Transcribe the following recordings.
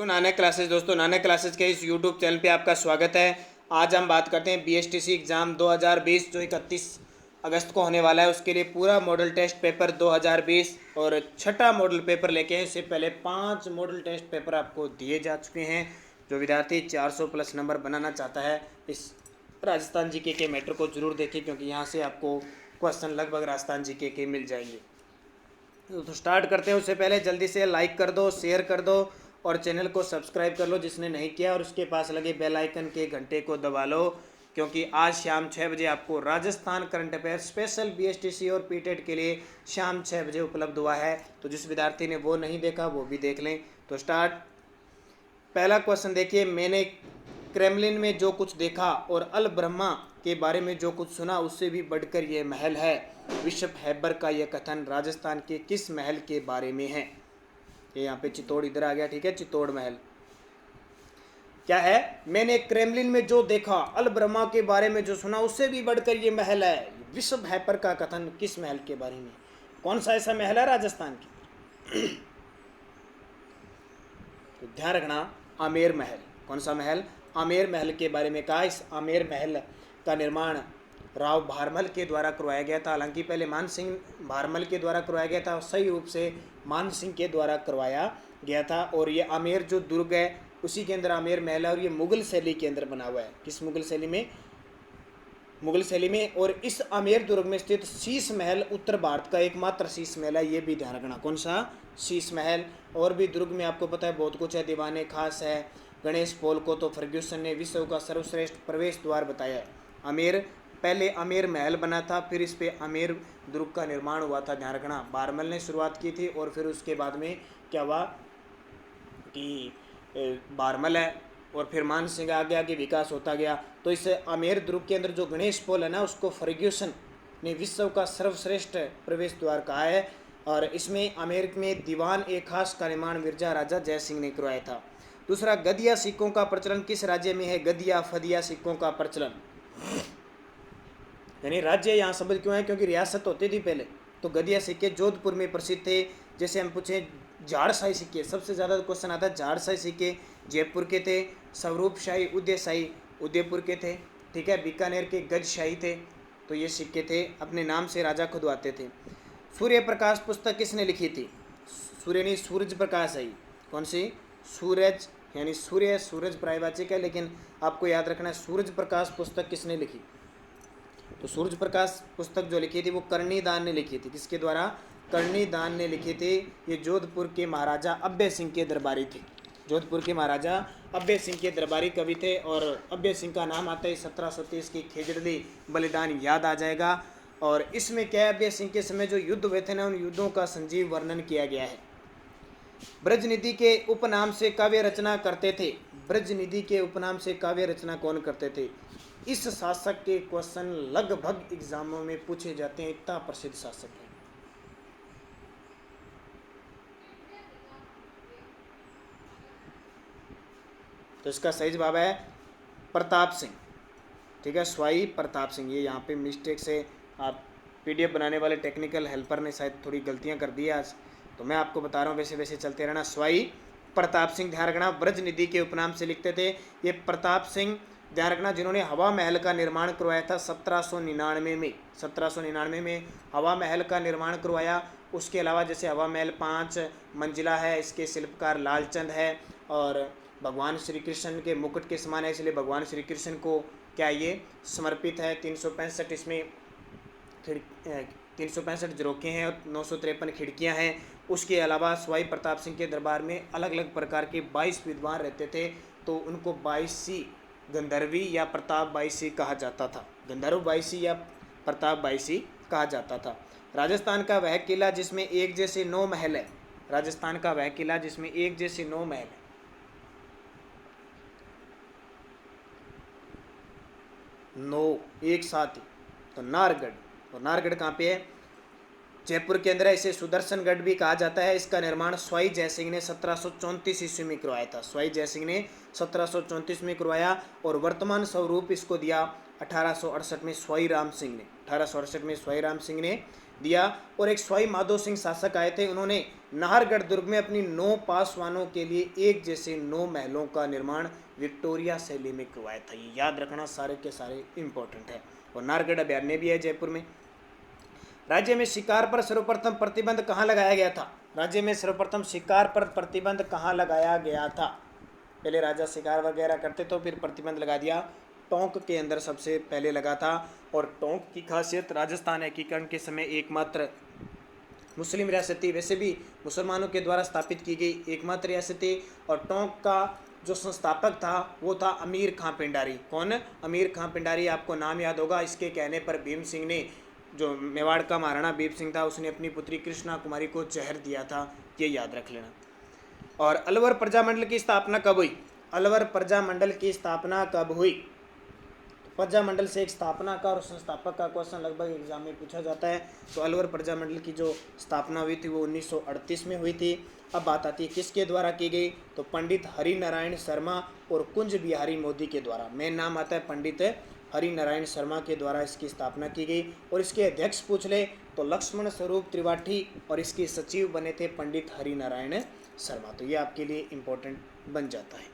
तो नानक क्लासेस दोस्तों, नानक क्लासेस के इस यूट्यूब चैनल पे आपका स्वागत है। आज हम बात करते हैं बीएसटीसी एग्ज़ाम 2020 जो 31 अगस्त को होने वाला है, उसके लिए पूरा मॉडल टेस्ट पेपर 2020 और छठा मॉडल पेपर लेके हैं। इससे पहले 5 मॉडल टेस्ट पेपर आपको दिए जा चुके हैं। जो विद्यार्थी 400 प्लस नंबर बनाना चाहता है, इस राजस्थान जीके के मैटर को जरूर देखें, क्योंकि यहाँ से आपको क्वेश्चन लगभग राजस्थान जीके के मिल जाएंगे। तो स्टार्ट करते हैं। उससे पहले जल्दी से लाइक कर दो, शेयर कर दो और चैनल को सब्सक्राइब कर लो जिसने नहीं किया, और उसके पास लगे बेल आइकन के घंटे को दबा लो, क्योंकि आज शाम 6 बजे आपको Rajasthan current affair special BSTC और पीटेट के लिए शाम 6 बजे उपलब्ध हुआ है। तो जिस विद्यार्थी ने वो नहीं देखा वो भी देख लें। तो स्टार्ट। पहला क्वेश्चन देखिए, मैंने क्रेमलिन में जो कुछ देखा और अल ब्रह्मा के बारे में जो कुछ सुना उससे भी बढ़कर यह महल है। बिशप हैबर का यह कथन राजस्थान के किस महल के बारे में है? ये यहाँ पे चित्तौड़ इधर आ गया, ठीक है, चित्तौड़ महल। क्या है? मैंने क्रेमलिन में जो देखा, अल ब्रह्मा के बारे में जो सुना उससे भी बढ़कर ये महल है। बिशप हैपर का कथन किस महल के बारे में? कौन सा ऐसा महल है राजस्थान की? तो ध्यान रखना, आमेर महल। कौन सा महल? आमेर महल के बारे में कहा। इस आमेर महल का निर्माण राव भारमल के द्वारा करवाया गया था। हालांकि पहले मान सिंह भारमल के द्वारा करवाया गया था, सही रूप से मान सिंह के द्वारा करवाया गया था। और ये आमेर जो दुर्ग है उसी के अंदर आमेर महल है, और ये मुगल शैली के अंदर बना हुआ है। किस मुगल शैली में? मुगल शैली में। और इस आमेर दुर्ग में स्थित शीश महल उत्तर भारत का एकमात्र शीश महल है, ये भी ध्यान रखना। कौन सा? शीश महल। और भी दुर्ग में आपको पता है बहुत कुछ है। दीवाने खास है। गणेश पोल को तो फर्ग्यूसन ने विश्व का सर्वश्रेष्ठ प्रवेश द्वार बताया है। आमेर, पहले आमेर महल बना था, फिर इस पे आमेर दुर्ग का निर्माण हुआ था। ध्यान रखना, भारमल ने शुरुआत की थी और फिर उसके बाद में क्या हुआ कि भारमल है और फिर मान सिंह आ गया कि विकास होता गया। तो इस आमेर दुर्ग के अंदर जो गणेश पोल है ना, उसको फर्ग्यूसन ने विश्व का सर्वश्रेष्ठ प्रवेश द्वार कहा है। और इसमें आमेर में दीवान ए खास का निर्माण मिर्जा राजा जय सिंह ने करवाया था। दूसरा, गदिया सिक्कों का प्रचलन किस राज्य में है? गदिया फदिया सिक्कों का प्रचलन, यानी राज्य यहाँ शब्द क्यों है? क्योंकि रियासत होती थी पहले। तो गदिया सिक्के जोधपुर में प्रसिद्ध थे। जैसे हम पूछे झाड़शाही सिक्के, सबसे ज़्यादा क्वेश्चन आता है झाड़शाही सिक्के जयपुर के थे। स्वरूपशाही उदयशाही उदयपुर के थे, ठीक है। बीकानेर के गजशाही थे। तो ये सिक्के थे, अपने नाम से राजा खुदवाते थे। सूर्य प्रकाश पुस्तक किसने लिखी थी? सूर्य नहीं, सूरज प्रकाश है। कौन सी? सूरज, यानी सूर्य, सूरज प्रायवाचिक है, लेकिन आपको याद रखना है सूरज प्रकाश पुस्तक किसने लिखी। तो सूरज प्रकाश पुस्तक जो लिखी थी वो कर्णीदान ने लिखी थी। किसके द्वारा? कर्णीदान ने लिखी थी। ये जोधपुर के महाराजा अभय सिंह के दरबारी थे। जोधपुर के महाराजा अभय सिंह के दरबारी कवि थे। और अभय सिंह का नाम आता है 1730 की खेजड़ली बलिदान याद आ जाएगा। और इसमें क्या है, अभय सिंह के समय जो युद्ध हुए थे ना, उन युद्धों का संजीव वर्णन किया गया है। ब्रजनिधि के उपनाम से काव्य रचना करते थे। ब्रजनिधि के उपनाम से काव्य रचना कौन करते थे? इस शासक के क्वेश्चन लगभग एग्जामों में पूछे जाते हैं, इतना प्रसिद्ध शासक है। तो इसका सही जवाब है प्रताप सिंह, ठीक है, स्वाई प्रताप सिंह। ये यहाँ पे मिस्टेक से आप पीडीएफ बनाने वाले टेक्निकल हेल्पर ने शायद थोड़ी गलतियाँ कर दी आज, तो मैं आपको बता रहा हूँ, वैसे वैसे चलते रहना। स्वाई प्रताप सिंह, ध्यान रखना, ब्रजनिधि के उपनाम से लिखते थे। ये प्रताप सिंह, ध्यान रखना, जिन्होंने हवा महल का निर्माण करवाया था 1799 में। 1799 में हवा महल का निर्माण करवाया। उसके अलावा जैसे हवा महल 5 मंजिला है, इसके शिल्पकार लालचंद है और भगवान श्री कृष्ण के मुकुट के समान है, इसलिए भगवान श्री कृष्ण को क्या ये समर्पित है। 365 इसमें 365 झरोखे हैं और 953 खिड़कियां हैं। उसके अलावा स्वाई प्रताप सिंह के दरबार में अलग अलग प्रकार के 22 विद्वान रहते थे। तो उनको 22सी गंधर्वी या प्रताप 22सी कहा जाता था। गंधर्व 22सी या प्रताप 22सी कहा जाता था। राजस्थान का वह किला जिसमें एक जैसे 9 महल है। राजस्थान का वह किला जिसमें एक जैसे 9 महल है। नौ एक साथ ही। तो नारगढ़। तो नारगढ़ कहाँ पे है? जयपुर के अंदर है। इसे सुदर्शनगढ़ भी कहा जाता है। इसका निर्माण स्वाई जयसिंह ने 1734 ईस्वी में करवाया था। स्वाई जयसिंह ने 1734 में करवाया और वर्तमान स्वरूप इसको दिया 1868 में स्वाई राम सिंह ने। 1868 में स्वाई राम सिंह ने दिया। और एक स्वाई माधो सिंह शासक आए थे, उन्होंने नाहरगढ़ दुर्ग में अपनी 9 पासवानों के लिए एक जैसे 9 महलों का निर्माण विक्टोरिया शैली में करवाया था। ये याद रखना सारे के सारे इंपॉर्टेंट है। और नाहरगढ़ अभयारण्य भी है जयपुर में। राज्य में शिकार पर सर्वप्रथम प्रतिबंध कहाँ लगाया गया था? राज्य में सर्वप्रथम शिकार पर प्रतिबंध कहाँ लगाया गया था? पहले राजा शिकार वगैरह करते तो फिर प्रतिबंध लगा दिया। टोंक के अंदर सबसे पहले लगा था। और टोंक की खासियत राजस्थान एकीकरण के समय एकमात्र मुस्लिम रियासत थी, वैसे भी मुसलमानों के द्वारा स्थापित की गई एकमात्र रियासत थी। और टोंक का जो संस्थापक था वो था अमीर खां पिंडारी। कौन? अमीर खां पिंडारी। आपको नाम याद होगा। इसके कहने पर भीम सिंह ने, जो मेवाड़ का महाराणा भीम सिंह था, उसने अपनी पुत्री कृष्णा कुमारी को जहर दिया था। ये याद रख लेना। और अलवर प्रजामंडल की स्थापना कब हुई? अलवर प्रजामंडल की स्थापना कब हुई? प्रजामंडल से एक स्थापना का और संस्थापक का क्वेश्चन लगभग एग्जाम में पूछा जाता है। तो अलवर प्रजामंडल की जो स्थापना हुई थी वो 1938 में हुई थी। अब बात आती है किसके द्वारा की गई? तो पंडित हरि नारायण शर्मा और कुंज बिहारी मोदी के द्वारा। मेन नाम आता है पंडित हरि नारायण शर्मा के द्वारा इसकी स्थापना की गई। और इसके अध्यक्ष पूछ ले तो लक्ष्मण स्वरूप त्रिपाठी, और इसके सचिव बने थे पंडित हरि नारायण शर्मा। तो ये आपके लिए इम्पोर्टेंट बन जाता है।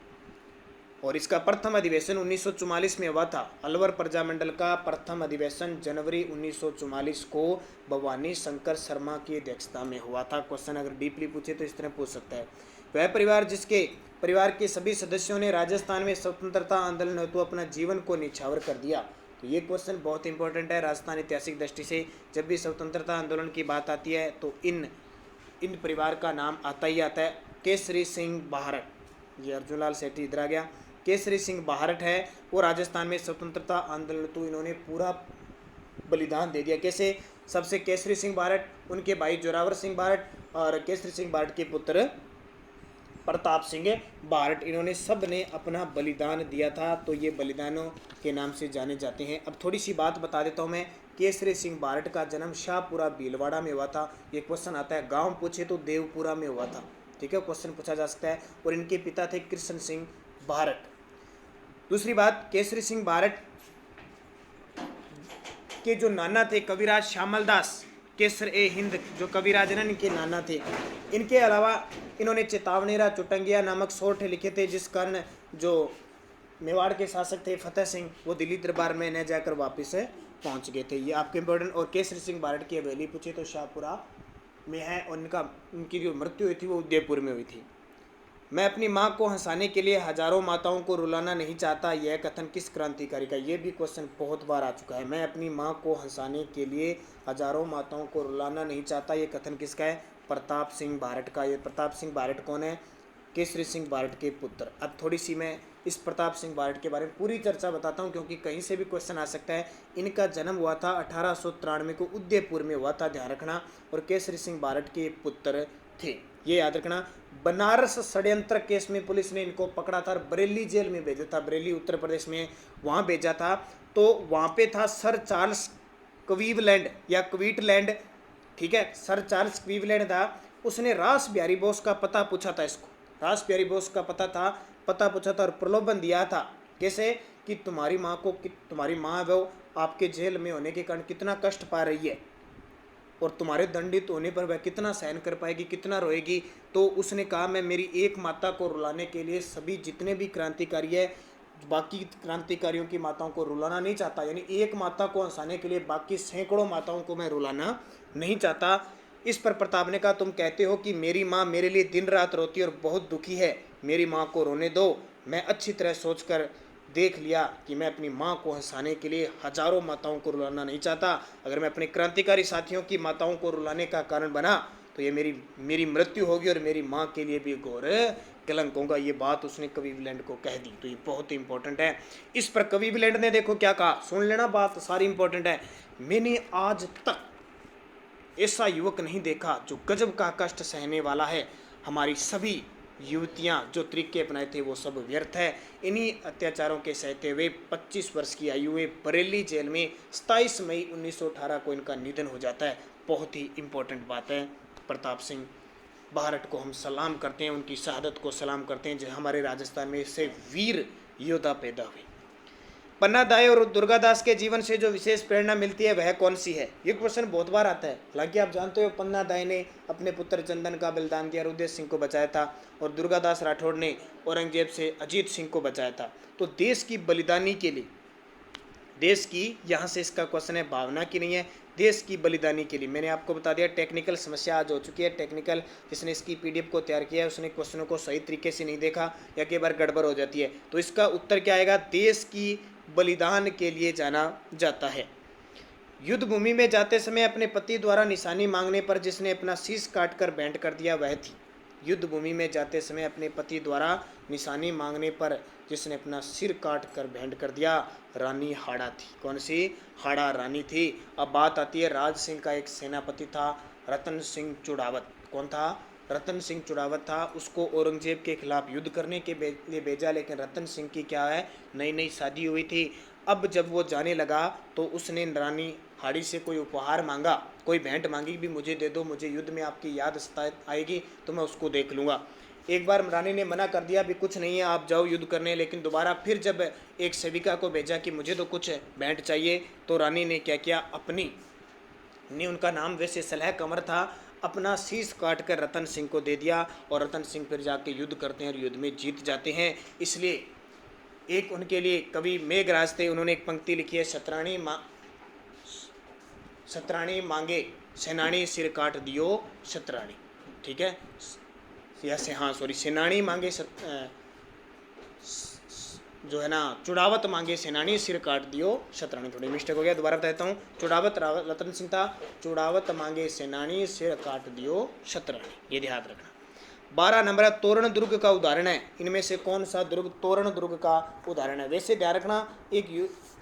और इसका प्रथम अधिवेशन 1944 में हुआ था। अलवर प्रजामंडल का प्रथम अधिवेशन जनवरी 1944 को भवानी शंकर शर्मा की अध्यक्षता में हुआ था। क्वेश्चन अगर डीपली पूछे तो इस तरह पूछ सकता है। वह परिवार जिसके परिवार के सभी सदस्यों ने राजस्थान में स्वतंत्रता आंदोलन हेतु अपना जीवन को निछावर कर दिया। तो ये क्वेश्चन बहुत इंपॉर्टेंट है राजस्थान ऐतिहासिक दृष्टि से। जब भी स्वतंत्रता आंदोलन की बात आती है तो इन परिवार का नाम आता ही आता है। केसरी सिंह बाहरट, ये अर्जुनलाल सेठी इधर आ गया। केसरी सिंह बाहरट है वो राजस्थान में स्वतंत्रता आंदोलन तो इन्होंने पूरा बलिदान दे दिया। कैसे? सबसे केसरी सिंह बाहरट, उनके भाई जोरावर सिंह बाहरट और केसरी सिंह बाहरट के पुत्र प्रताप सिंह बाहरट, इन्होंने सब ने अपना बलिदान दिया था। तो ये बलिदानों के नाम से जाने जाते हैं। अब थोड़ी सी बात बता देता हूँ मैं। केसरी सिंह बाहरट का जन्म शाहपुरा भीलवाड़ा में हुआ था। ये क्वेश्चन आता है। गांव पूछे तो देवपुरा में हुआ था। ठीक है, क्वेश्चन पूछा जा सकता है। और इनके पिता थे कृष्ण सिंह बाहरट। दूसरी बात, केसरी सिंह बाहरट के जो नाना थे कविराज श्यामल दास केसर ए हिंद, जो कविराज हैं इनके नाना थे। इनके अलावा इन्होंने चेतावनीरा चुटंगिया नामक सोठ लिखे थे, जिस कारण जो मेवाड़ के शासक थे फतेह सिंह वो दिल्ली दरबार में न जाकर वापस पहुंच गए थे। ये आपके इम्पोर्टेंट। और केसरी सिंह बाहरट की हवेली पूछे तो शाहपुरा में है। और उनकी जो मृत्यु हुई थी वो उदयपुर में हुई थी। मैं अपनी माँ को हंसाने के लिए हजारों माताओं को रुलाना नहीं चाहता, यह कथन किस क्रांतिकारी का? ये भी क्वेश्चन बहुत बार आ चुका है। मैं अपनी माँ को हंसाने के लिए हजारों माताओं को रुलाना नहीं चाहता, ये कथन किसका है? प्रताप सिंह बाहरट का। ये प्रताप सिंह बाहरट कौन है? केसरी सिंह बाहरट के पुत्र। अब थोड़ी सी मैं इस प्रताप सिंह बाहरट के बारे में पूरी चर्चा बताता हूँ, क्योंकि कहीं से भी क्वेश्चन आ सकता है। इनका जन्म हुआ था 1893 को उदयपुर में हुआ था, ध्यान रखना। और केसरी सिंह बाहरट के पुत्र थे, ये याद रखना। बनारस षड्यंत्र केस में पुलिस ने इनको पकड़ा था और बरेली जेल में भेजा था। बरेली उत्तर प्रदेश में वहाँ भेजा था। तो वहाँ पे था सर चार्ल्स क्लीवलैंड या क्वीटलैंड। ठीक है, सर चार्ल्स क्लीवलैंड था। उसने रास बिहारी बोस का पता पूछा था। इसको रास बिहारी बोस का पता पूछा था और प्रलोभन दिया था। कैसे? कि तुम्हारी माँ है वो आपके जेल में होने के कारण कितना कष्ट पा रही है और तुम्हारे दंडित होने पर वह कितना सहन कर पाएगी, कितना रोएगी। तो उसने कहा मैं मेरी एक माता को रुलाने के लिए सभी जितने भी क्रांतिकारी है, बाकी क्रांतिकारियों की माताओं को रुलाना नहीं चाहता। यानी एक माता को हंसाने के लिए बाकी सैकड़ों माताओं को मैं रुलाना नहीं चाहता। इस पर प्रताप ने कहा तुम कहते हो कि मेरी माँ मेरे लिए दिन रात रोती और बहुत दुखी है, मेरी माँ को रोने दो। मैं अच्छी तरह सोचकर देख लिया कि मैं अपनी माँ को हंसाने के लिए हजारों माताओं को रुलाना नहीं चाहता। अगर मैं अपने क्रांतिकारी साथियों की माताओं को रुलाने का कारण बना तो ये मेरी मृत्यु होगी और मेरी माँ के लिए भी घोर कलंक होगा। ये बात उसने क्लीवलैंड को कह दी। तो ये बहुत ही इंपॉर्टेंट है। इस पर क्लीवलैंड ने देखो क्या कहा, सुन लेना, बात सारी इंपॉर्टेंट है। मैंने आज तक ऐसा युवक नहीं देखा जो गजब का कष्ट सहने वाला है। हमारी सभी युवतियां जो तरीके अपनाए थे वो सब व्यर्थ है। इन्हीं अत्याचारों के सहते हुए 25 वर्ष की आयु में बरेली जेल में 27 मई 1918 को इनका निधन हो जाता है। बहुत ही इम्पोर्टेंट बात है। प्रताप सिंह बाहरट को हम सलाम करते हैं, उनकी शहादत को सलाम करते हैं जो हमारे राजस्थान में इससे वीर योद्धा पैदा हुए। पन्ना दाई और दुर्गादास के जीवन से जो विशेष प्रेरणा मिलती है वह कौन सी है? ये क्वेश्चन बहुत बार आता है। हालांकि आप जानते हो पन्ना दाई ने अपने पुत्र चंदन का बलिदान दिया, रुद्र सिंह को बचाया था, और दुर्गादास राठौड़ ने औरंगजेब से अजीत सिंह को बचाया था। तो देश की बलिदानी के लिए, देश की, यहाँ से इसका क्वेश्चन है, भावना की नहीं है, देश की बलिदानी के लिए। मैंने आपको बता दिया टेक्निकल समस्या आज हो चुकी है। टेक्निकल जिसने इसकी पीडीएफ को तैयार किया है उसने क्वेश्चनों को सही तरीके से नहीं देखा या कई बार गड़बड़ हो जाती है। तो इसका उत्तर क्या आएगा? देश की बलिदान के लिए जाना जाता है। युद्ध भूमि में जाते समय अपने पति द्वारा निशानी मांगने पर जिसने अपना शीश काटकर भेंट कर दिया वह थी। युद्ध भूमि में जाते समय अपने पति द्वारा निशानी मांगने पर जिसने अपना सिर काट कर भेंट कर दिया, रानी हाड़ा थी। कौन सी? हाड़ा रानी थी। अब बात आती है, राज सिंह का एक सेनापति था रतन सिंह चुड़ावत। कौन था? रतन सिंह चुड़ावत था। उसको औरंगजेब के खिलाफ युद्ध करने के लिए भेजा, लेकिन रतन सिंह की क्या है, नई नई शादी हुई थी। अब जब वो जाने लगा तो उसने रानी हाड़ी से कोई उपहार मांगा, कोई भेंट मांगी भी, मुझे दे दो, मुझे युद्ध में आपकी याद आएगी तो मैं उसको देख लूँगा। एक बार रानी ने मना कर दिया, भी कुछ नहीं है, आप जाओ युद्ध करने। लेकिन दोबारा फिर जब एक सेविका को भेजा कि मुझे तो कुछ भेंट चाहिए, तो रानी ने क्या किया, अपनी ने, उनका नाम वैसे सलह कमर था, अपना शीश काट कर रतन सिंह को दे दिया, और रतन सिंह फिर जाके युद्ध करते हैं और युद्ध में जीत जाते हैं। इसलिए एक उनके लिए कवि मेघराज थे, उन्होंने एक पंक्ति लिखी है, शतरानी मांगे सेनानी सिर काट दियो शतरानी। ठीक है, या से, हाँ सॉरी, सेनानी मांगे जो है ना, चुड़ावत मांगे सेनानी सिर काट दियो शतरानी। थोड़ी मिस्टेक हो गया, दोबारा बताता हूँ। चुड़ावत रतन सिंह था, चुड़ावत मांगे सेनानी सिर काट दियो शतरानी, ये ध्यान रखना। 12 नंबर तोरण दुर्ग का उदाहरण है। इनमें से कौन सा दुर्ग तोरण दुर्ग का उदाहरण है? वैसे ध्यान रखना, एक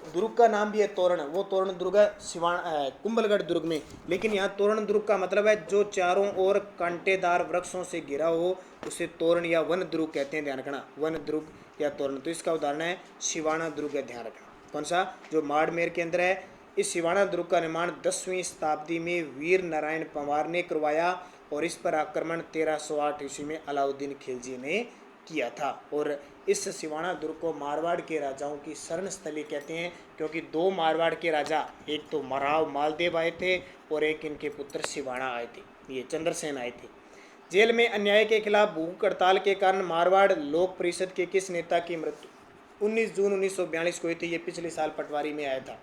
दुर्ग का नाम भी है तोरण, वो तोरण दुर्ग है कुंभलगढ़ दुर्ग में। लेकिन यहाँ तोरण दुर्ग का मतलब है जो चारों ओर कांटेदार वृक्षों से घिरा हो, उसे तोरण या वन दुर्ग कहते हैं। ध्यान रखना, वन दुर्ग या तोरण। तो इसका उदाहरण है सिवाना दुर्ग है। ध्यान रखना, कौन सा? जो माड़मेर के अंदर है। इस सिवाना दुर्ग का निर्माण 10वीं शताब्दी में वीर नारायण पंवार ने करवाया, और इस पर आक्रमण 1308 ईस्वी में अलाउद्दीन खिलजी ने किया था। और इस सिवाना दुर्ग को मारवाड़ के राजाओं की शरण स्थली कहते हैं, क्योंकि 2 मारवाड़ के राजा, एक तो मराव मालदेव आए थे और एक इनके पुत्र सिवाना आए थे, ये चंद्रसेन आए थे। जेल में अन्याय के खिलाफ भूख हड़ताल के कारण मारवाड़ लोक परिषद के किस नेता की मृत्यु 19 जून 1942 को हुई थी? ये पिछले साल पटवारी में आया था।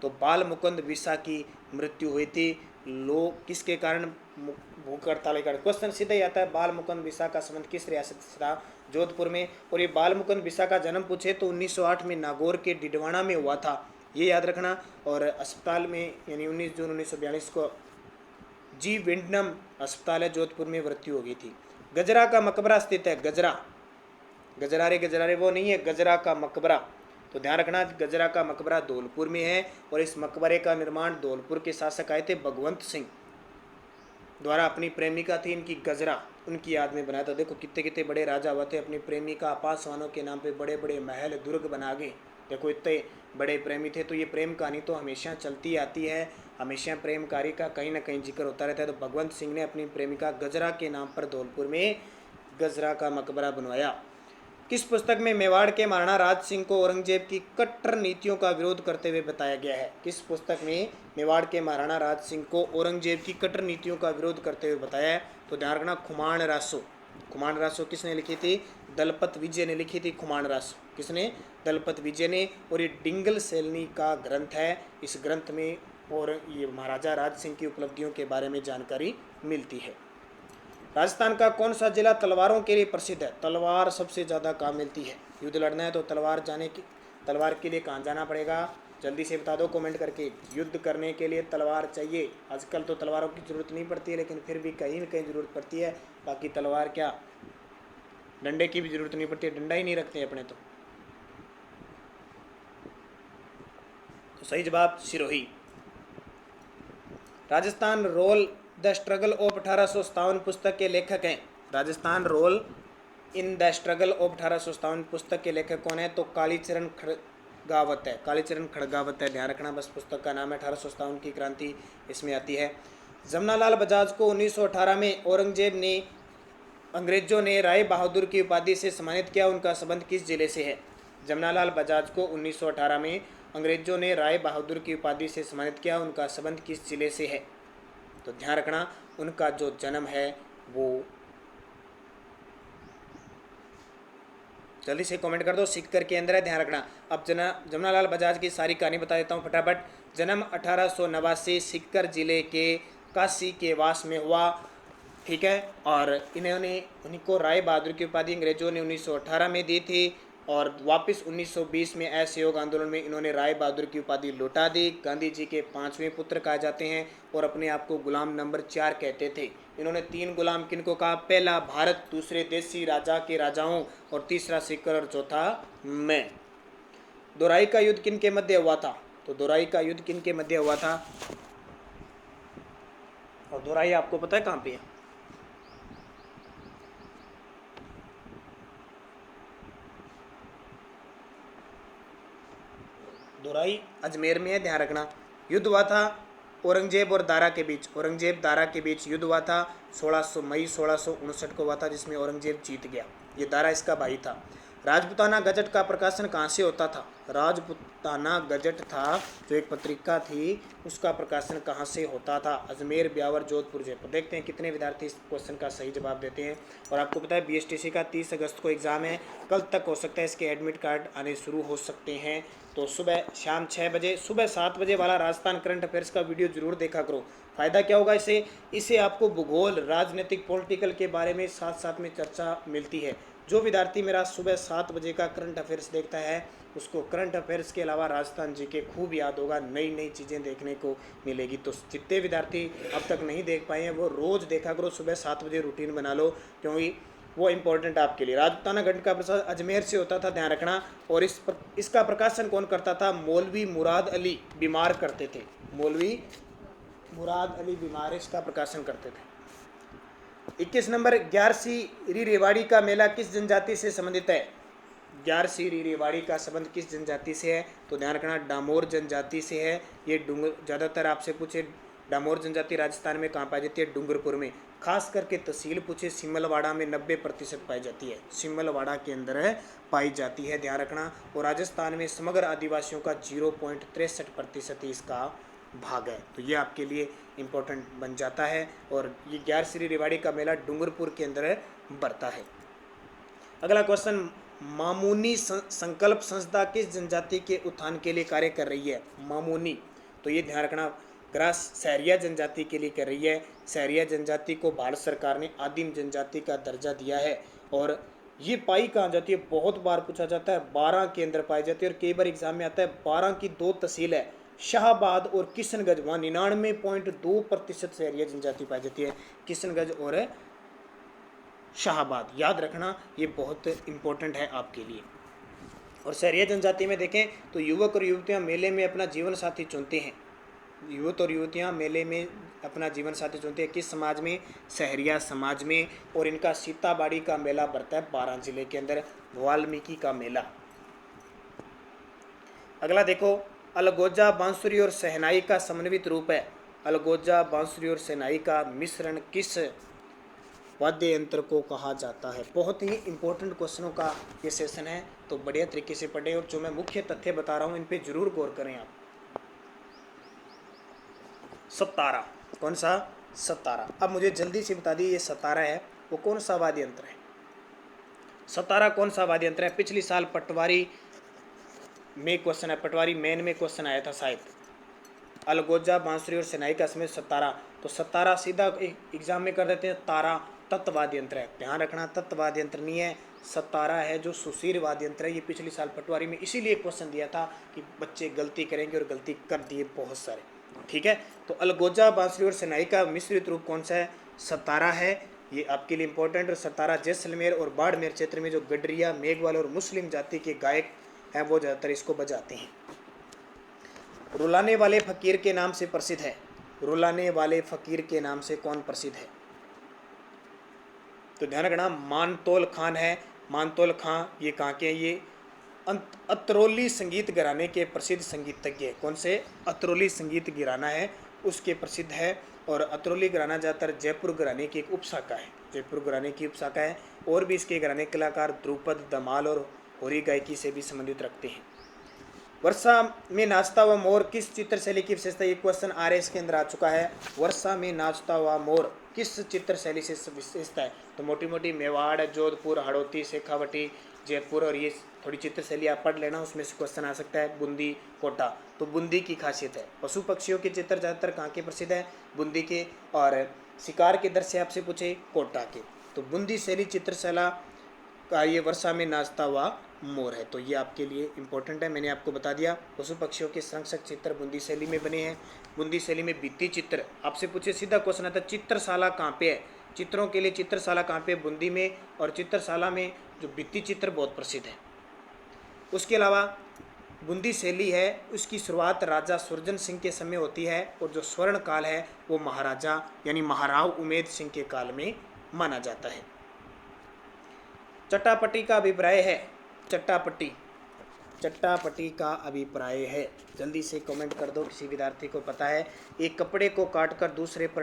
तो बाल मुकुंद बिसा की मृत्यु हुई थी। लोग किसके कारण? भूख हड़ताल के कारण। क्वेश्चन सीधा ही आता है, बाल मुकुंद बिसा का संबंध किस रियासत से था? जोधपुर में। और ये बाल मुकुंद बिसा का जन्म पूछे तो 1908 में नागौर के डिडवाना में हुआ था, ये याद रखना। और अस्पताल में, यानी 19 जून 1942 को जी विंडनम अस्पताल है जोधपुर में मृत्यु हो गई थी। गजरा का मकबरा स्थित है। गजरा, गजरारे वो नहीं है, गजरा का मकबरा। तो ध्यान रखना, गजरा का मकबरा धौलपुर में है, और इस मकबरे का निर्माण धौलपुर के शासक आए थे भगवंत सिंह द्वारा। अपनी प्रेमिका थी इनकी गजरा, उनकी याद में बनाया था। देखो कितने कितने बड़े राजा हुए थे, अपनी प्रेमिका पासवानों के नाम पे बड़े बड़े महल दुर्ग बना गए। देखो इतने बड़े प्रेमी थे। तो ये प्रेम कहानी तो हमेशा चलती आती है, हमेशा प्रेमकारी का कहीं ना कहीं जिक्र होता रहता है। तो भगवंत सिंह ने अपनी प्रेमिका गजरा के नाम पर धौलपुर में गजरा का मकबरा बनवाया। किस पुस्तक में मेवाड़ के महाराणा राज सिंह को औरंगजेब की कट्टर नीतियों का विरोध करते हुए बताया गया है? किस पुस्तक में मेवाड़ के महाराणा राज सिंह को औरंगजेब की कट्टर नीतियों का विरोध करते हुए बताया है? तो ध्यान रखना, खुमान रासो। खुमान रासो किसने लिखी थी? दलपत विजय ने लिखी थी खुमान रासो। किसने? दलपत विजय ने। और ये डिंगल सैलनी का ग्रंथ है। इस ग्रंथ में और ये महाराजा राज सिंह की उपलब्धियों के बारे में जानकारी मिलती है। राजस्थान का कौन सा जिला तलवारों के लिए प्रसिद्ध है? तलवार सबसे ज़्यादा काम मिलती है। युद्ध लड़ना है तो तलवार के लिए कहाँ जाना पड़ेगा? जल्दी से बता दो कमेंट करके। युद्ध करने के लिए तलवार चाहिए। आजकल तो तलवारों की ज़रूरत नहीं पड़ती है, लेकिन फिर भी कहीं न कहीं ज़रूरत पड़ती है। बाकी तलवार क्या, डंडे की भी ज़रूरत नहीं पड़ती है, डंडा ही नहीं रखते अपने। तो सही जवाब Sirohi. Rajasthan role the struggle of 1857 पुस्तक के लेखक हैं। Rajasthan role in the struggle of 1857 पुस्तक के लेखक कौन है? तो कालीचरण खड़गावत है। कालीचरण खड़गावत है, ध्यान रखना। बस पुस्तक का नाम है। 1857 की क्रांति इसमें आती है। जमनालाल बजाज को 1918 में औरंगजेब ने, अंग्रेजों ने राय बहादुर की उपाधि से सम्मानित किया। उनका संबंध किस जिले से है? जमनालाल बजाज को 1918 में अंग्रेजों ने राय बहादुर की उपाधि से सम्मानित किया, उनका संबंध किस जिले से है? तो ध्यान रखना उनका जो जन्म है वो, जल्दी से कमेंट कर दो, सीकर के अंदर है, ध्यान रखना। अब जमनालाल बजाज की सारी कहानी बता देता हूँ फटाफट। जन्म 1889 सीकर जिले के काशी के वास में हुआ, ठीक है। और उनको राय बहादुर की उपाधि अंग्रेजों ने 1918 में दी थी और वापस 1920 में असहयोग आंदोलन में इन्होंने राय बहादुर की उपाधि लौटा दी। गांधी जी के 5वें पुत्र कहा जाते हैं और अपने आप को गुलाम नंबर 4 कहते थे। इन्होंने 3 गुलाम किनको कहा? पहला भारत, दूसरे देसी राजा के राजाओं और तीसरा सीकर और चौथा मैं। दोराई का युद्ध किन के मध्य हुआ था? तो दोराई का युद्ध किन के मध्य हुआ था? और दोराई आपको पता है कहाँ पे है? दोराई अजमेर में है, ध्यान रखना। युद्ध हुआ था औरंगजेब और दारा के बीच, औरंगजेब दारा के बीच युद्ध हुआ था 1600 मई 1659 को हुआ था, जिसमें औरंगजेब जीत गया। ये दारा इसका भाई था। राजपूताना गजट का प्रकाशन कहाँ से होता था? राजपूताना गजट था जो एक पत्रिका थी, उसका प्रकाशन कहाँ से होता था? अजमेर, ब्यावर, जोधपुर, जयपुर। देखते हैं कितने विद्यार्थी इस क्वेश्चन का सही जवाब देते हैं। और आपको पता है बीएसटीसी का 30 अगस्त को एग्ज़ाम है, कल तक हो सकता है इसके एडमिट कार्ड आने शुरू हो सकते हैं। तो सुबह शाम 6 बजे, सुबह 7 बजे वाला राजस्थान करंट अफेयर्स का वीडियो जरूर देखा करो। फ़ायदा क्या होगा इससे आपको भूगोल, राजनीतिक, पॉलिटिकल के बारे में साथ साथ में चर्चा मिलती है। जो विद्यार्थी मेरा सुबह 7 बजे का करंट अफेयर्स देखता है उसको करंट अफेयर्स के अलावा राजस्थान जीके खूब याद होगा, नई नई चीज़ें देखने को मिलेगी। तो जितने विद्यार्थी अब तक नहीं देख पाए हैं वो रोज़ देखा करो, सुबह 7 बजे रूटीन बना लो, क्योंकि वो इंपॉर्टेंट आपके लिए। राजपूताना गढ़ का प्रसाद अजमेर से होता था, ध्यान रखना। और इसका प्रकाशन कौन करता था? मौलवी मुराद अली बीमार करते थे। मौलवी मुराद अली बीमार इसका प्रकाशन करते थे। 21 नंबर, ग्यारसी री रेवाड़ी का मेला किस जनजाति से संबंधित है? ग्यारसी री रेवाड़ी का संबंध किस जनजाति से है? तो ध्यान रखना डामोर जनजाति से है। ये ज़्यादातर आपसे पूछे डामोर जनजाति राजस्थान में कहाँ पाई जाती है? डूंगरपुर में। खास करके तहसील पूछे सिमलवाड़ा में 90% पाई जाती है, सिमलवाड़ा के अंदर पाई जाती है, ध्यान रखना। और राजस्थान में समग्र आदिवासियों का 0.63% ही इसका भाग है। तो ये आपके लिए इम्पोर्टेंट बन जाता है। और ये ग्यारसी रेवाड़ी का मेला डूंगरपुर के अंदर बढ़ता है। अगला क्वेश्चन, मामूनी संकल्प संस्था किस जनजाति के उत्थान के लिए कार्य कर रही है? मामूनी, तो ये ध्यान रखना ग्रास सहरिया जनजाति के लिए कर रही है। सहरिया जनजाति को भारत सरकार ने आदिम जनजाति का दर्जा दिया है। और ये पाई कहाँ जाती है? बहुत बार पूछा जाता है, 12 के अंदर पाई जाती है। और कई बार एग्जाम में आता है 12 की 2 तहसील है, शाहबाद और किशनगंज, वहाँ 99.2% सहरिया जनजाति पाई जाती है, किशनगंज और शाहबाद। याद रखना ये बहुत इंपॉर्टेंट है आपके लिए। और सहरिया जनजाति में देखें तो युवक और युवतियाँ मेले में अपना जीवन साथी चुनते हैं। युवक और युवतियाँ मेले में अपना जीवन साथी चुनते हैं, किस समाज में? सहरिया समाज में। और इनका सीताबाड़ी का मेला बढ़ता है 12 जिले के अंदर, वाल्मीकि का मेला। अगला देखो, अलगोजा बांसुरी और शहनाई का समन्वित रूप है। अलगोजा बांसुरी और शहनाई का मिश्रण किस वाद्य यंत्र को कहा जाता है? बहुत ही इंपॉर्टेंट क्वेश्चनों का ये सेशन है, तो बढ़िया तरीके से पढ़ें। और जो मैं मुख्य तथ्य बता रहा हूँ इन पे जरूर गौर करें आप। सतारा, कौन सा? सतारा। अब मुझे जल्दी से बता दिए ये सतारा है वो कौन सा वाद्य यंत्र है? सतारा कौन सा वाद्य यंत्र है? पिछले साल पटवारी में क्वेश्चन है, पटवारी मेन में क्वेश्चन आया था शायद। अलगोजा बांसुरी और शहनाई का समेत सतारा। तो सतारा सीधा एग्जाम में कर देते हैं, तारा तत्वाद्य यंत्र है, ध्यान रखना तत्वाद्य यंत्र नहीं है, सतारा है जो सुशीर वाद्य यंत्र है। ये पिछले साल पटवारी में इसीलिए क्वेश्चन दिया था कि बच्चे गलती करेंगे और गलती कर दिए बहुत सारे, ठीक है। तो अलगोजा बांसुरी और शहनाई का मिश्रित रूप कौन सा है? सतारा है, ये आपके लिए इंपॉर्टेंट। और सतारा जैसलमेर और बाड़मेर क्षेत्र में जो गडरिया, मेघवाल और मुस्लिम जाति के गायक हैं वो ज़्यादातर इसको बजाते हैं। रुलाने वाले फकीर के नाम से प्रसिद्ध है। रुलाने वाले फकीर के नाम से कौन प्रसिद्ध है? तो ध्यान रखना मानतोल खान है। मानतोल खान ये कहाँ के हैं? ये अतरौली संगीत घराने के प्रसिद्ध संगीतज्ञ है। कौन से? अतरौली संगीत घराना है उसके प्रसिद्ध है। और अतरौली घराना ज़्यादातर जयपुर घराने की एक उपशाखा है, जयपुर घराने की उपशाखा है। और भी इसके घराने कलाकार द्रुपद, धमाल और होरी गायकी से भी संबंधित रखते हैं। वर्षा में नाचता हुआ मोर किस चित्र शैली की विशेषता, ये क्वेश्चन RS के अंदर आ चुका है। वर्षा में नाचता हुआ मोर किस चित्र शैली से विशेषता है, तो मोटी मोटी मेवाड़, जोधपुर, हड़ौती, शेखावटी, जयपुर, और ये थोड़ी चित्र शैली आप पढ़ लेना, उसमें से क्वेश्चन आ सकता है। बूंदी, कोटा, तो बूंदी की खासियत है। पशु पक्षियों के चित्र ज़्यादातर कहाँ के प्रसिद्ध है, बूंदी के, और शिकार के दर से आपसे पूछे कोटा के, तो बूंदी शैली चित्रशाला का ये वर्षा में नाचता हुआ मोर है। तो ये आपके लिए इंपॉर्टेंट है, मैंने आपको बता दिया। पशु पक्षियों के संरक्षक चित्र बूंदी शैली में बने हैं। बूंदी शैली में भित्ति चित्र, आपसे पूछे सीधा क्वेश्चन आता है चित्रशाला कहाँ पे है, चित्रों के लिए चित्रशाला कहाँ पे, बूंदी में, और चित्रशाला में जो भित्ति चित्र बहुत प्रसिद्ध है। उसके अलावा बूंदी शैली है, उसकी शुरुआत राजा सुरजन सिंह के समय होती है, और जो स्वर्ण काल है वो महाराजा यानी महाराव उमेद सिंह के काल में माना जाता है। चट्टापटी का अभिप्राय है, चट्टापटी का अभिप्राय है, जल्दी से कमेंट कर दो, किसी विद्यार्थी को पता है। एक कपड़े को काटकर दूसरे पर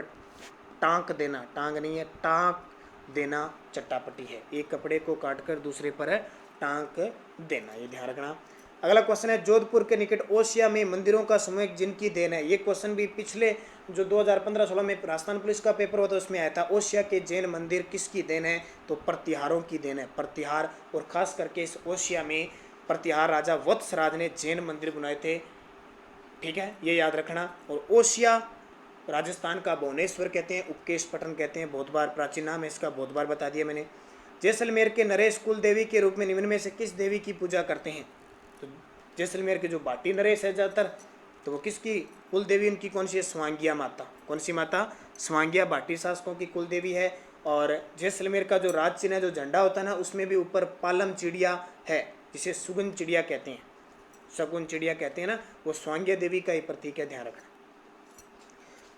टांक देना, टांग नहीं है, टांक देना चट्टापटी है। एक कपड़े को काटकर दूसरे पर टांक देना, ये ध्यान रखना। अगला क्वेश्चन है, जोधपुर के निकट ओसिया में मंदिरों का समूह जिनकी देन है। ये क्वेश्चन भी पिछले जो 2015-16 में राजस्थान पुलिस का पेपर हुआ था उसमें आया था। ओसिया के जैन मंदिर किसकी देन है, तो प्रतिहारों की देन है, प्रतिहार। और खास करके इस ओसिया में प्रतिहार राजा वत्सराज ने जैन मंदिर बनाए थे, ठीक है, ये याद रखना। और ओसिया राजस्थान का भुवनेश्वर कहते हैं, उपकेश पटन कहते हैं, बहुत बार प्राचीन नाम है इसका, बहुत बार बता दिया मैंने। जैसलमेर के नरेश कुल देवी के रूप में निम्न में से किस देवी की पूजा करते हैं, तो जैसलमेर के जो बाटी नरेश है ज़्यादातर, तो वो किसकी कुल देवी, उनकी कौन सी है, स्वांगिया माता। कौन सी माता, स्वांगिया बाटी शासकों की कुल देवी है। और जैसलमेर का जो राज चिन्ह है, जो झंडा होता है ना, उसमें भी ऊपर पालम चिड़िया है, जिसे सुगुन चिड़िया कहते हैं, शगुन चिड़िया कहते हैं ना, वो स्वांगिया देवी का ही प्रतीक है, ध्यान रखना।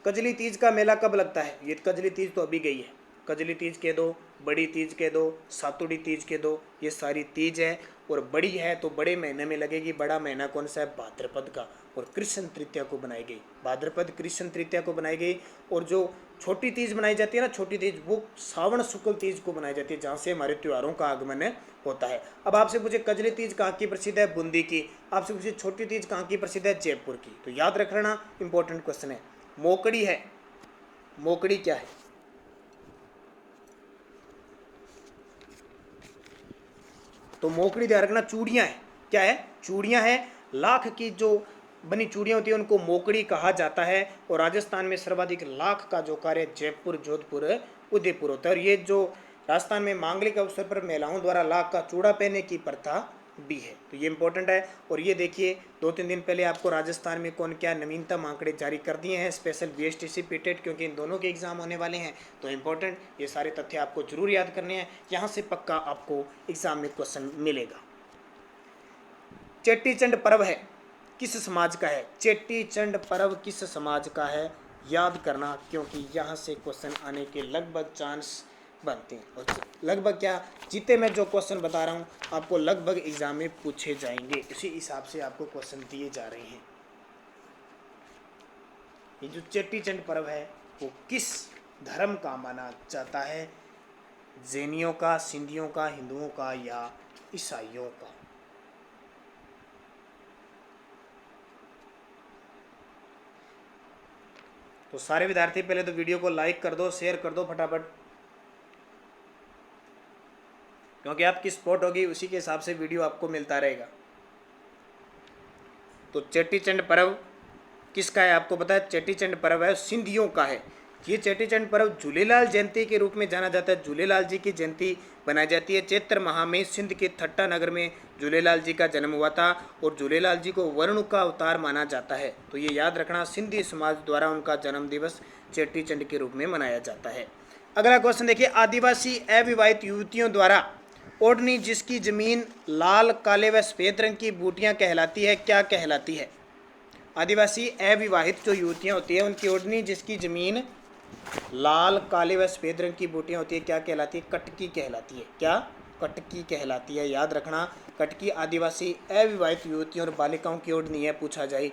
कजली तीज का मेला कब लगता है, ये कजली तीज तो अभी गई है, कजली तीज कह दो, बड़ी तीज कह दो, सातुड़ी तीज कह दो, ये सारी तीज है। और बड़ी है तो बड़े महीने में लगेगी, बड़ा महीना कौन सा है, भाद्रपद का, और कृष्ण तृतीया को बनाई गई, भाद्रपद कृष्ण तृतीया को बनाई गई। और जो छोटी तीज बनाई जाती है ना, छोटी तीज, वो श्रावण शुक्ल तीज को बनाई जाती है, जहाँ से हमारे त्योहारों का आगमन होता है। अब आपसे पूछे कजली तीज कहाँ की प्रसिद्ध है, बूंदी की। आपसे पूछे छोटी तीज कहाँ की प्रसिद्ध है, जयपुर की। तो याद रखना, इंपॉर्टेंट क्वेश्चन है। मोकड़ी है, मोकड़ी क्या है, तो मोकड़ी ध्यान रखना, चूड़ियाँ है, क्या है, चूड़ियाँ हैं। लाख की जो बनी चूड़ियाँ होती है उनको मोकड़ी कहा जाता है। और राजस्थान में सर्वाधिक लाख का जो कार्य जयपुर, जोधपुर, उदयपुर होता है। और ये जो राजस्थान में मांगलिक अवसर पर महिलाओं द्वारा लाख का चूड़ा पहनने की प्रथा भी है, तो ये इंपॉर्टेंट है। और ये देखिए 2-3 दिन पहले आपको राजस्थान में कौन क्या नवीनतम आंकड़े जारी कर दिए हैं, स्पेशल BSTC PTET, क्योंकि इन दोनों के एग्जाम होने वाले हैं, तो इंपॉर्टेंट ये सारे तथ्य आपको जरूर याद करने हैं, यहाँ से पक्का आपको एग्जाम में क्वेश्चन मिलेगा। चेट्टीचंड पर्व है किस समाज का है, चेट्टीचंड पर्व किस समाज का है, याद करना, क्योंकि यहाँ से क्वेश्चन आने के लगभग चांस बनते हैं। और लगभग क्या, जीते मैं जो क्वेश्चन बता रहा हूँ आपको लगभग एग्जाम में पूछे जाएंगे, इसी हिसाब से आपको क्वेश्चन दिए जा रहे हैं। ये जो चेट्टीचंड पर्व है वो किस धर्म का माना जाता है, जैनियों का, सिंधियों का, हिंदुओं का, या ईसाइयों का। तो सारे विद्यार्थी पहले तो वीडियो को लाइक कर दो, शेयर कर दो फटाफट, क्योंकि आपकी सपोर्ट होगी उसी के हिसाब से वीडियो आपको मिलता रहेगा। तो चेट्टीचंड पर्व किसका है, आपको पता है, चेट्टीचंड पर्व है सिंधियों का है। ये चेट्टीचंड पर्व झूलेलाल जयंती के रूप में जाना जाता है, झूलेलाल जी की जयंती बनाई जाती है। चैत्र माह में सिंध के थट्टा नगर में झूलेलाल जी का जन्म हुआ था, और झूलेलाल जी को वरुण का अवतार माना जाता है। तो ये याद रखना, सिंधी समाज द्वारा उनका जन्म दिवस चेट्टीचंड के रूप में मनाया जाता है। अगला क्वेश्चन देखिए, आदिवासी अविवाहित युवतियों द्वारा ओढ़नी जिसकी जमीन लाल, काले व सफेद रंग की बूटियां कहलाती है, क्या कहलाती है। आदिवासी अविवाहित जो युवतियां होती है उनकी ओढ़नी जिसकी जमीन लाल, काले व सफेद रंग की बूटियां होती है, क्या कहलाती है, कटकी कहलाती है। क्या, कटकी कहलाती है, याद रखना। कटकी आदिवासी अविवाहित युवतियों और बालिकाओं की ओढ़नी है, पूछा जाए,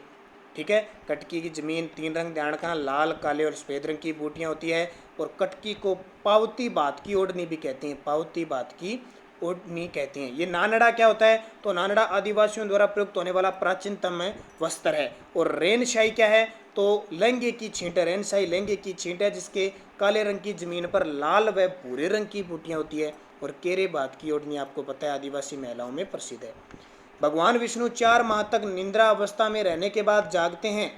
ठीक है। कटकी की जमीन 3 रंग ध्यान रखना, लाल, काले और सफेद रंग की बूटियां होती है। और कटकी को पावती बात की ओढ़नी भी कहते हैं, पावती बात की ओढ़नी कहते हैं। ये नानड़ा क्या होता है? तो नानड़ा आदिवासियों द्वारा प्रयुक्त होने वाला प्राचीनतम वस्त्र है। और रेनशाही क्या है? तो लहंगे की छींट है। रेनशाही लहंगे की छींट है जिसके काले रंग की जमीन पर लाल व भूरे रंग की बूटियां होती है। और केरे बात की ओढ़नी आपको पता है आदिवासी महिलाओं में प्रसिद्ध है। भगवान विष्णु 4 माह तक निद्रा अवस्था में रहने के बाद जागते हैं।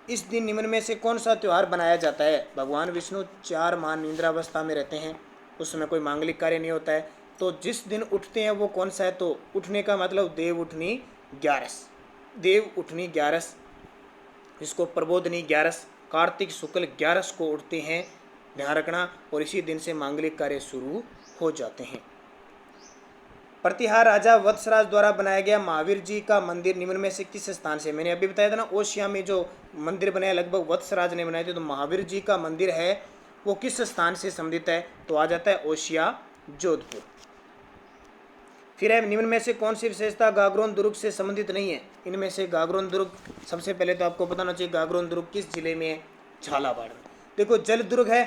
इस दिन निम्न में से कौन सा त्यौहार बनाया जाता है? भगवान विष्णु 4 माह निद्रावस्था में रहते हैं, उसमें कोई मांगलिक कार्य नहीं होता है, तो जिस दिन उठते हैं वो कौन सा है? तो उठने का मतलब देव उठनी ग्यारस, देव उठनी ग्यारस, इसको प्रबोधनी ग्यारस, कार्तिक शुक्ल ग्यारस को उठते हैं, ध्यान रखना। और इसी दिन से मांगलिक कार्य शुरू हो जाते हैं। प्रतिहार राजा वत्सराज द्वारा बनाया गया महावीर जी का मंदिर निम्न में से किस स्थान से? मैंने अभी बताया था ना, ओशिया में जो मंदिर बनाया लगभग वत्सराज ने बनाए थे। तो महावीर जी का मंदिर है वो किस स्थान से संबंधित है? तो आ जाता है ओशिया, जोधपुर। फिर है निम्न में से कौन सी विशेषता गागरोन दुर्ग से संबंधित नहीं है? इनमें से गागरोन दुर्ग, सबसे पहले तो आपको बताना चाहिए गागरोन दुर्ग किस जिले में है? झालावाड़ में। देखो जल दुर्ग है,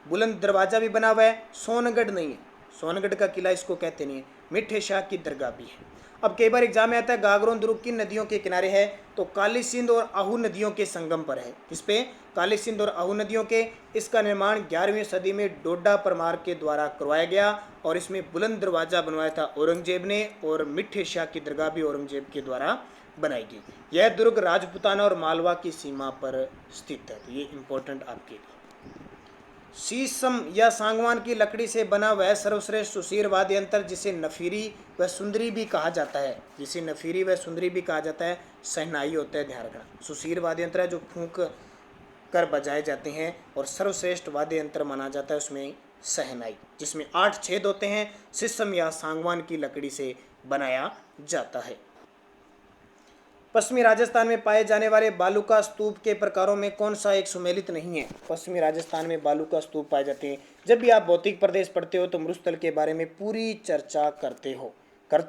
बुलंद दरवाजा भी बना हुआ है, सोनगढ़ नहीं है, सोनगढ़ का किला इसको कहते नहीं है, मिठे शाह की दरगाह भी है। अब कई बार एग्जाम में आता है गागरोन दुर्ग किन नदियों के किनारे है? तो काली सिंध और आहू नदियों के संगम पर है। इस पे काली सिंध और आहू नदियों के। इसका निर्माण 11वीं सदी में डोडा परमार के द्वारा करवाया गया और इसमें बुलंद दरवाजा बनवाया था औरंगजेब ने, और मिठे शाह की दरगाह भी औरंगजेब के द्वारा बनाई गई। यह दुर्ग राजपूताना और मालवा की सीमा पर स्थित है। तो ये इंपॉर्टेंट आपके लिए। शीशम या सांगवान की लकड़ी से बना वह सर्वश्रेष्ठ सुशीर वाद्य यंत्र जिसे नफीरी व सुंदरी भी कहा जाता है, जिसे नफीरी व सुंदरी भी कहा जाता है, शहनाई होता है, ध्यान रखना। सुशीर वाद्य यंत्र है जो फूंक कर बजाए जाते हैं, और सर्वश्रेष्ठ वाद्य यंत्र माना जाता है उसमें शहनाई, जिसमें 8 छेद होते हैं, शीशम या सांगवान की लकड़ी से बनाया जाता है। पश्चिमी राजस्थान में पाए जाने वाले बालू का स्तूप के प्रकारों में कौन सा एक सुमेलित नहीं है? पश्चिमी राजस्थान में बालू का स्तूप पाए जाते हैं। जब भी आप भौतिक प्रदेश पढ़ते हो तो मरुस्थल के बारे में पूरी चर्चा करते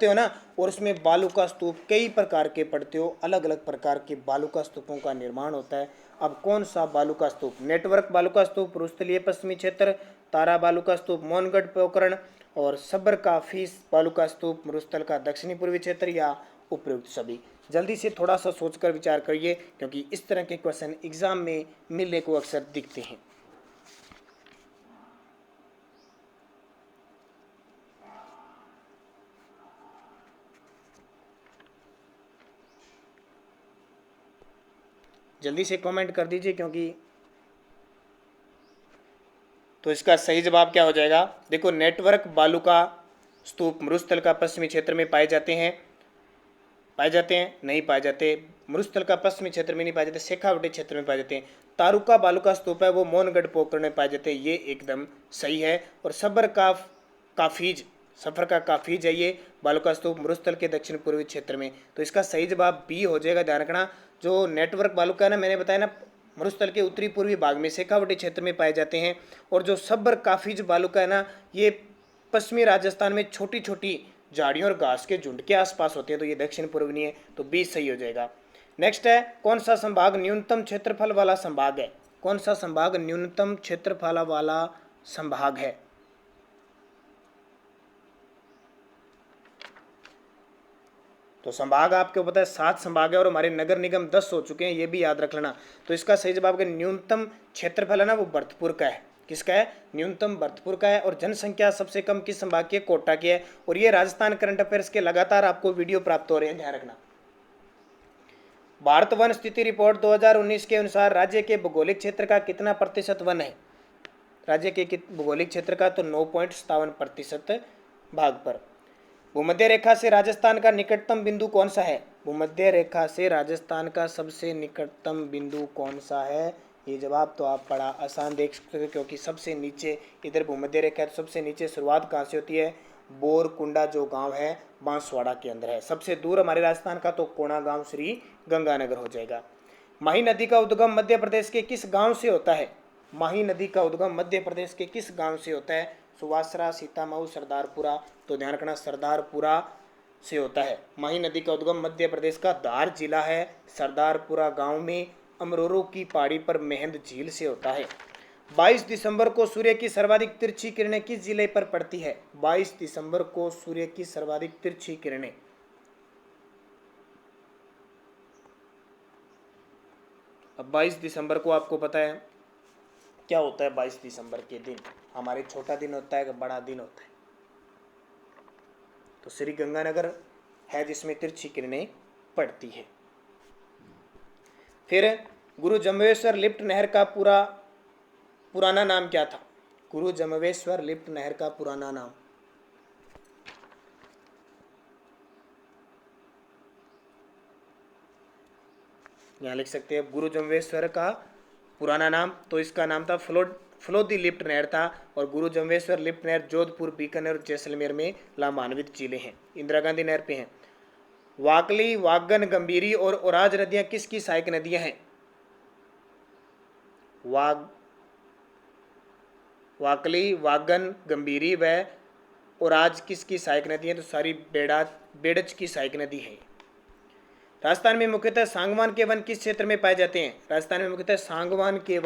हो ना, और उसमें बालू का स्तूप कई प्रकार के पढ़ते हो, अलग अलग प्रकार के बालू का स्तूपों का निर्माण होता है। अब कौन सा बालू का स्तूप? नेटवर्क बालू का स्तूप मरुस्थलीय पश्चिमी क्षेत्र, तारा बालू का स्तूप मोहनगढ़ पोखरण, और सब्र का फीस बालू का स्तूप मरुस्थल का दक्षिणी पूर्वी क्षेत्र, या उपयुक्त सभी? जल्दी से थोड़ा सा सोचकर विचार करिए, क्योंकि इस तरह के क्वेश्चन एग्जाम में मिलने को अक्सर दिखते हैं। जल्दी से कमेंट कर दीजिए, क्योंकि तो इसका सही जवाब क्या हो जाएगा? देखो नेटवर्क बालू का स्तूप मरुस्थल का पश्चिमी क्षेत्र में पाए जाते हैं, नहीं पाए जाते, मरुस्थल का पश्चिमी क्षेत्र में नहीं पाए जाते, शेखावटी क्षेत्र में पाए जाते हैं। तारुका बालू का स्तूप है वो मोहनगढ़ पोखरण में पाए जाते हैं, ये एकदम सही है। और सफर का काफीज है ये बालू का स्तूप मरुस्थल के दक्षिण पूर्वी क्षेत्र में। तो इसका सही जवाब बी हो जाएगा, ध्यान रखना। जो नेटवर्क बालू का है ना, मैंने बताया ना, मरुस्थल के उत्तरी पूर्वी भाग में शेखावटी क्षेत्र में पाए जाते हैं। और जो सब्र काफीज बालू का है ना, ये पश्चिमी राजस्थान में छोटी छोटी झाड़ियों और घास के झुंड के आसपास होते हैं, तो ये दक्षिण पूर्वी है, तो बी सही हो जाएगा। नेक्स्ट है, कौन सा संभाग न्यूनतम क्षेत्रफल वाला संभाग है? कौन सा संभाग न्यूनतम क्षेत्रफल वाला संभाग है? तो संभाग आपको पता है 7 संभाग है, और हमारे नगर निगम 10 हो चुके हैं, ये भी याद रख लेना। तो इसका सही जवाब है न्यूनतम क्षेत्रफल है ना, वो भरतपुर का है। किसका है? न्यूनतम भरतपुर का है। और जनसंख्या सबसे कम किस संभाग की है? कोटा की है। और ये राजस्थान करंट अफेयर्स के लगातार आपको वीडियो प्राप्त हो रहे हैं, ध्यान रखना। भारत वन स्थिति रिपोर्ट 2019 के अनुसार राज्य के भौगोलिक क्षेत्र का कितना प्रतिशत वन है? राज्य के भौगोलिक क्षेत्र का तो 9.57% भाग पर। भूमध्य रेखा से राजस्थान का निकटतम बिंदु कौन सा है? भूमध्य रेखा से राजस्थान का सबसे निकटतम बिंदु कौन सा है? ये जवाब तो आप बड़ा आसान देख सकते हो, क्योंकि सबसे नीचे इधर भूमध्य रेखा, सबसे नीचे शुरुआत कहाँ से होती है? बोरकुंडा जो गांव है बांसवाड़ा के अंदर है। सबसे दूर हमारे राजस्थान का तो कोणा गांव श्री गंगानगर हो जाएगा। माही नदी का उद्गम मध्य प्रदेश के किस गांव से होता है? माही नदी का उद्गम मध्य प्रदेश के किस गांव से होता है? सुवासरा, सीतामऊ, सरदारपुरा। तो ध्यान रखना सरदारपुरा से होता है। माही नदी का उद्गम मध्य प्रदेश का धार जिला है, सरदारपुरा गांव में अमरोरो की पहाड़ी पर मेहंद झील से होता है। 22 दिसंबर को सूर्य की सर्वाधिक तिरछी किरणें किस जिले पर पड़ती है? 22 दिसंबर को सूर्य की सर्वाधिक तिरछी किरणें, अब 22 दिसंबर को आपको पता है क्या होता है? 22 दिसंबर के दिन हमारे छोटा दिन होता है कि बड़ा दिन होता है? तो श्री गंगानगर है जिसमें तिरछी किरणें पड़ती है। फिर गुरु जम्बेश्वर लिफ्ट नहर का पुराना नाम क्या था? गुरु जम्बेश्वर लिफ्ट नहर का पुराना नाम, यहाँ लिख सकते हैं गुरु जम्बेश्वर का पुराना नाम, तो इसका नाम था फलोदी लिफ्ट नहर था। और गुरु जम्बेश्वर लिफ्ट नहर जोधपुर, बीकानेर और जैसलमेर में लाभान्वित जिले हैं। इंदिरा गांधी नहर पे हैं। वाकली, वागन, गंभीरी और ओराज नदियां किसकी सहायक नदियां हैं? वाकली, वागन, गंभीरी व ओराज किसकी सहायक नदी है? तो सारी बेड़ज की सहायक नदी है। राजस्थान में मुख्यतः सांगवान के वन किस क्षेत्र में पाए जाते हैं? राजस्थान में मुख्यतः सांगवान के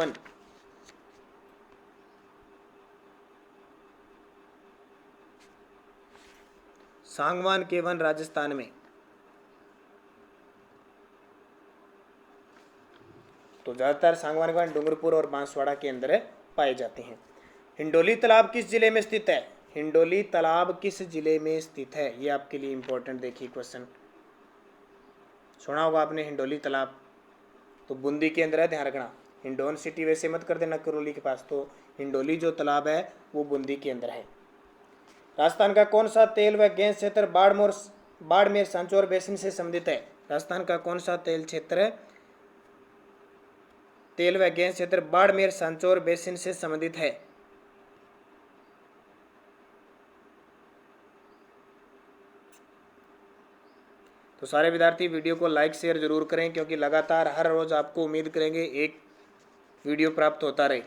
वन राजस्थान में, तो ज्यादातर सांगवान के वन डूंगरपुर और बांसवाड़ा के अंदर पाए जाते हैं। हिंडोली तालाब किस जिले में स्थित है? हिंडोली तालाब किस जिले में स्थित है? ये आपके लिए इंपॉर्टेंट, देखिए क्वेश्चन सुना होगा आपने हिंडोली तालाब, तो बूंदी के अंदर है, ध्यान रखना। हिंडोन सिटी वैसे मत कर देना करौली के पास, तो हिंडोली जो तालाब है वो बूंदी के अंदर है। राजस्थान का कौन सा तेल व गैस क्षेत्र बाड़मेर सांचौर बेसिन से संबंधित है? राजस्थान का कौन सा तेल व गैस क्षेत्र बाड़मेर सांचौर बेसिन से संबंधित है? तो सारे विद्यार्थी वीडियो को लाइक शेयर जरूर करें, क्योंकि लगातार हर रोज आपको उम्मीद करेंगे एक वीडियो प्राप्त होता रहे।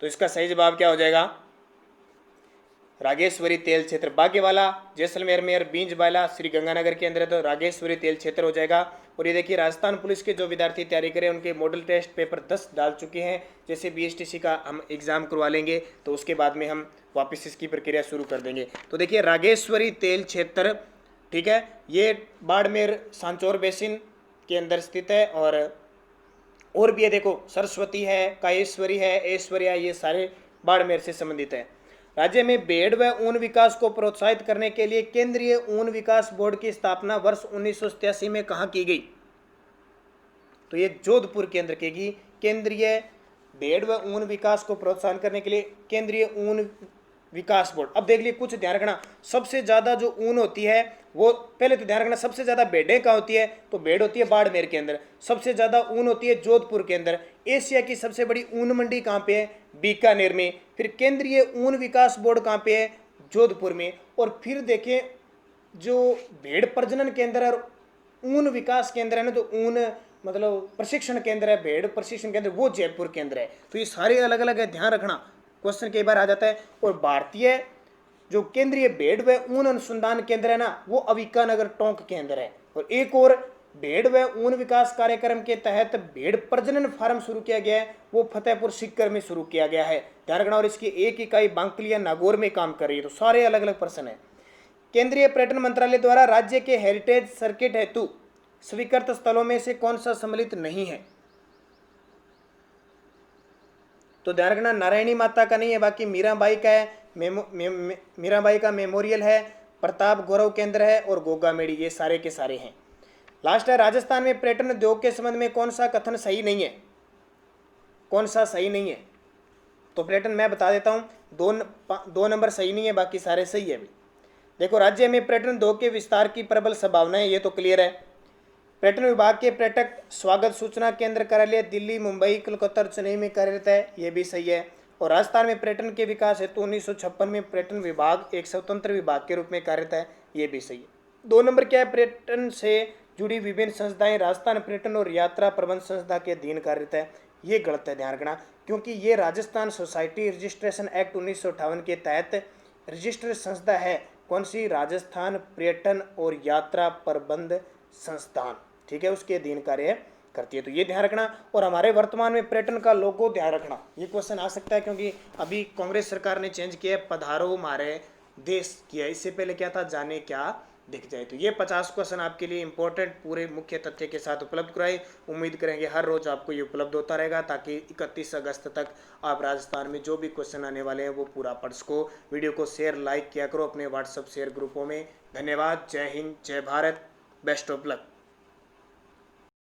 तो इसका सही जवाब क्या हो जाएगा? रागेश्वरी तेल क्षेत्र, बागेवाला जैसलमेर में और बींजबाला श्री गंगानगर के अंदर है, तो रागेश्वरी तेल क्षेत्र हो जाएगा। और ये देखिए राजस्थान पुलिस के जो विद्यार्थी तैयारी करें उनके मॉडल टेस्ट पेपर 10 डाल चुके हैं। जैसे बीएसटीसी का हम एग्जाम करवा लेंगे तो उसके बाद में हम वापस इसकी प्रक्रिया शुरू कर देंगे। तो देखिए रागेश्वरी तेल क्षेत्र, ठीक है, ये बाड़मेर सांचौर बेसिन के अंदर स्थित है। और भी है, देखो सरस्वती है, कायेश्वरी है, ऐश्वर्या, ये सारे बाड़मेर से संबंधित है। राज्य में भेड़ व ऊन विकास को प्रोत्साहित करने के लिए केंद्रीय ऊन विकास बोर्ड की स्थापना वर्ष 1987 में कहाँ की गई? तो ये जोधपुर केंद्र की केंद्रीय भेड़ व ऊन विकास को प्रोत्साहन करने के लिए केंद्रीय ऊन विकास बोर्ड। अब देख लिए, कुछ ध्यान रखना, सबसे ज्यादा जो ऊन होती है वो, पहले तो ध्यान रखना सबसे ज्यादा भेड़ें कहाँ होती है? तो भेड़ होती है बाड़मेर के अंदर। सबसे ज्यादा ऊन होती है जोधपुर के अंदर। एशिया की सबसे बड़ी ऊन मंडी कहाँ पे है? बीकानेर में। फिर केंद्रीय ऊन विकास बोर्ड कहाँ पे है? जोधपुर में। और फिर देखें जो भेड़ प्रजनन केंद्र और ऊन विकास केंद्र है ना, तो ऊन मतलब प्रशिक्षण केंद्र है, भेड़ प्रशिक्षण केंद्र, वो जयपुर केंद्र है। तो ये सारे अलग अलग है, ध्यान रखना, क्वेश्चन कई बार आ जाता है। और भारतीय जो केंद्रीय भेड़ व ऊन अनुसंधान केंद्र है ना, वो अविकानगर टोंक के अंदर है। और एक और भेड़ व ऊन विकास कार्यक्रम के तहत भेड़ प्रजनन फार्म शुरू किया गया है, वो फतेहपुर सीकर में शुरू किया गया है, ध्यान रखना। और इसकी एक इकाई बांकलिया नागौर में काम कर रही है। तो सारे अलग अलग प्रश्न है। केंद्रीय पर्यटन मंत्रालय द्वारा राज्य के हेरिटेज सर्किट हेतु स्वीकृत स्थलों में से कौन सा सम्मिलित नहीं है? तो ध्यान रखना, नारायणी माता का नहीं है, बाकी मीराबाई का है, मीराबाई का मेमोरियल है, प्रताप गौरव केंद्र है और गोगा मेड़ी, ये सारे के सारे हैं। लास्ट है, राजस्थान में पर्यटन उद्योग के संबंध में कौन सा कथन सही नहीं है? कौन सा सही नहीं है? तो पर्यटन मैं बता देता हूँ, दो नंबर सही नहीं है, बाकी सारे सही है। देखो, राज्य में पर्यटन उद्योग के विस्तार की प्रबल संभावना है, ये तो क्लियर है। पर्यटन विभाग के पर्यटक स्वागत सूचना केंद्र कार्यालय दिल्ली, मुंबई, कोलकाता और चेन्नई में कार्यरत है, ये भी सही है। और राजस्थान में पर्यटन के विकास हेतु 1956 में पर्यटन विभाग एक स्वतंत्र विभाग के रूप में कार्यरत है, ये भी सही है। 2 नंबर क्या है? पर्यटन से जुड़ी विभिन्न संस्थाएं राजस्थान पर्यटन और यात्रा प्रबंध संस्था के अधीन कार्यरत है, ये गलत है, ध्यान रखना, क्योंकि ये राजस्थान सोसाइटी रजिस्ट्रेशन एक्ट 1958 के तहत रजिस्टर्ड संस्था है। कौन सी? राजस्थान पर्यटन और यात्रा प्रबंध संस्थान, ठीक है, उसके अधीन कार्य करती है। तो ये ध्यान रखना। और हमारे वर्तमान में पर्यटन का लोगो ध्यान रखना, ये क्वेश्चन आ सकता है क्योंकि अभी कांग्रेस सरकार ने चेंज किया है, पधारो हमारे देश किया। इससे पहले क्या था, जाने क्या दिख जाए। तो ये 50 क्वेश्चन आपके लिए इंपॉर्टेंट पूरे मुख्य तथ्य के साथ उपलब्ध कराए। उम्मीद करेंगे हर रोज आपको ये उपलब्ध होता रहेगा, ताकि 31 अगस्त तक आप राजस्थान में जो भी क्वेश्चन आने वाले हैं वो पूरा पढ़ सको। वीडियो को शेयर लाइक किया करो अपने व्हाट्सएप शेयर ग्रुपों में। धन्यवाद। जय हिंद, जय भारत, बेस्ट ऑफ लक।